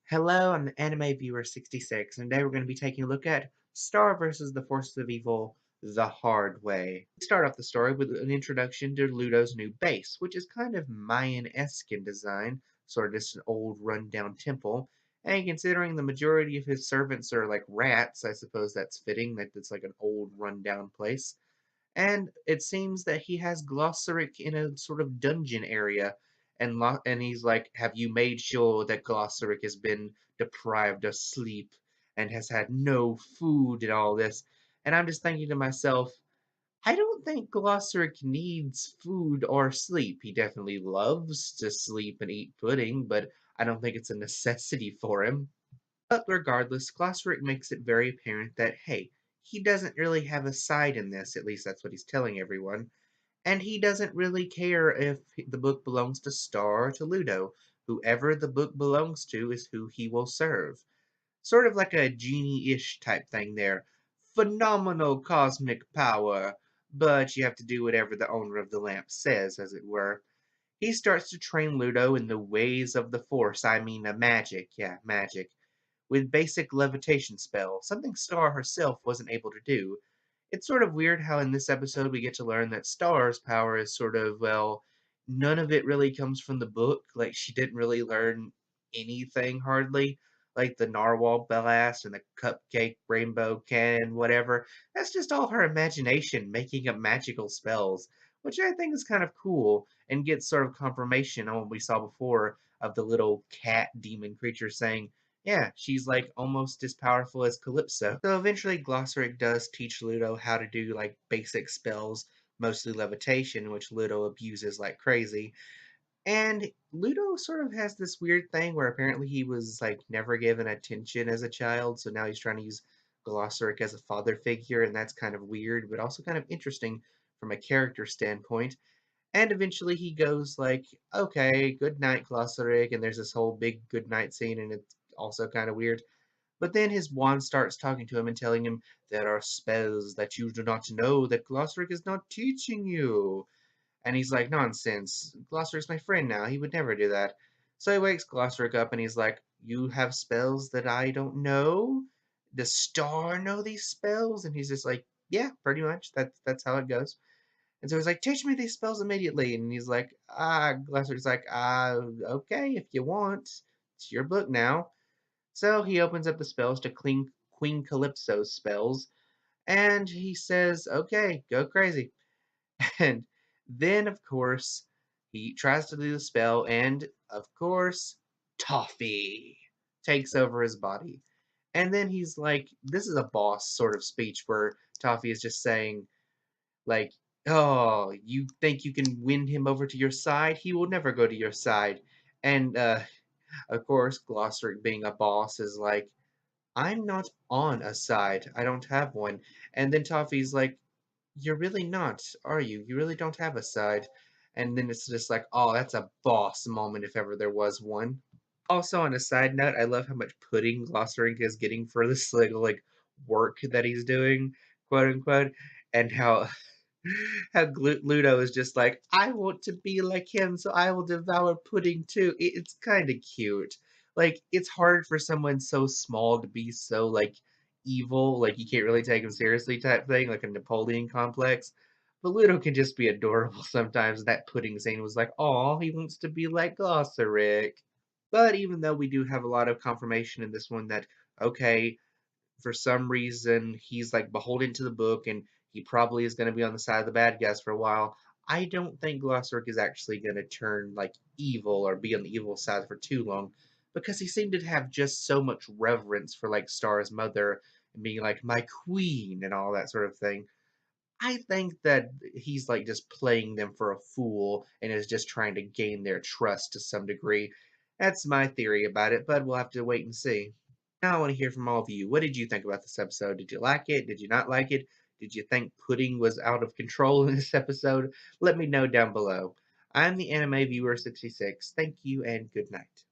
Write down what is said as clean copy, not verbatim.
Hello, I'm the Anime Viewer 66, and today we're going to be taking a look at Star versus the Forces of Evil the hard way. We start off the story with an introduction to Ludo's new base, which is kind of Mayan-esque in design, sort of just an old run-down temple. And considering the majority of his servants are like rats, I suppose that's fitting, that it's like an old run-down place. And it seems that he has Glossaric in a sort of dungeon area, and he's like, "Have you made sure that Glossaric has been deprived of sleep and has had no food and all this?" And I'm just thinking to myself, I don't think Glossaric needs food or sleep. He definitely loves to sleep and eat pudding, but I don't think it's a necessity for him. But regardless, Glossaric makes it very apparent that, hey, he doesn't really have a side in this, at least that's what he's telling everyone, and he doesn't really care if the book belongs to Star or to Ludo. Whoever the book belongs to is who he will serve. Sort of like a genie-ish type thing there. Phenomenal cosmic power, but you have to do whatever the owner of the lamp says, as it were. He starts to train Ludo in the ways of the Force, I mean, magic, yeah, magic with basic levitation spell, something Star herself wasn't able to do. It's sort of weird how in this episode we get to learn that Star's power is sort of, well, none of it really comes from the book. Like, she didn't really learn anything hardly. Like the narwhal blast and the cupcake rainbow cannon, whatever. That's just all her imagination making up magical spells, which I think is kind of cool and gets sort of confirmation on what we saw before of the little cat demon creature saying, yeah, she's like almost as powerful as Calypso. So eventually Glossaric does teach Ludo how to do like basic spells, mostly levitation, which Ludo abuses like crazy. And Ludo sort of has this weird thing where apparently he was like never given attention as a child, so now he's trying to use Glossaric as a father figure, and that's kind of weird, but also kind of interesting from a character standpoint. And eventually he goes like, "Okay, good night, Glossaric," and there's this whole big good night scene, and it's also kind of weird. But then his wand starts talking to him and telling him, "There are spells that you do not know that Glossaric is not teaching you." And he's like, "Nonsense. Glossary's my friend now. He would never do that." So he wakes Glossaric up and he's like, "You have spells that I don't know? Does Star know these spells?" And he's just like, "Yeah, pretty much. That's how it goes." And so he's like, "Teach me these spells immediately." And he's like, Glossary's like, okay, if you want. It's your book now. So he opens up the spells to Queen Calypso's spells, and he says, "Okay, go crazy." And then, of course, he tries to do the spell, and of course, Toffee takes over his body. And then he's like, this is a boss sort of speech where Toffee is just saying, like, "Oh, you think you can win him over to your side? He will never go to your side." And, of course, Glossaric being a boss is like, "I'm not on a side. I don't have one." And then Toffee's like, "You're really not, are you? You really don't have a side." And then it's just like, oh, that's a boss moment if ever there was one. Also, on a side note, I love how much pudding Glossaryng is getting for this little like work that he's doing, quote unquote, and how Ludo is just like, "I want to be like him, so I will devour pudding too." It's kind of cute. Like, it's hard for someone so small to be so, like, evil, like, you can't really take him seriously type thing, like a Napoleon complex. But Ludo can just be adorable sometimes. That pudding scene was like, "Oh, he wants to be like Glossaric." But even though we do have a lot of confirmation in this one that, okay, for some reason he's like beholden to the book and he probably is going to be on the side of the bad guys for a while. I don't think Glossaric is actually going to turn like evil or be on the evil side for too long because he seemed to have just so much reverence for like Star's mother and being like my queen and all that sort of thing. I think that he's like just playing them for a fool and is just trying to gain their trust to some degree. That's my theory about it, but we'll have to wait and see. Now I want to hear from all of you. What did you think about this episode? Did you like it? Did you not like it? Did you think Pudding was out of control in this episode? Let me know down below. I'm the Anime Viewer 66. Thank you and good night.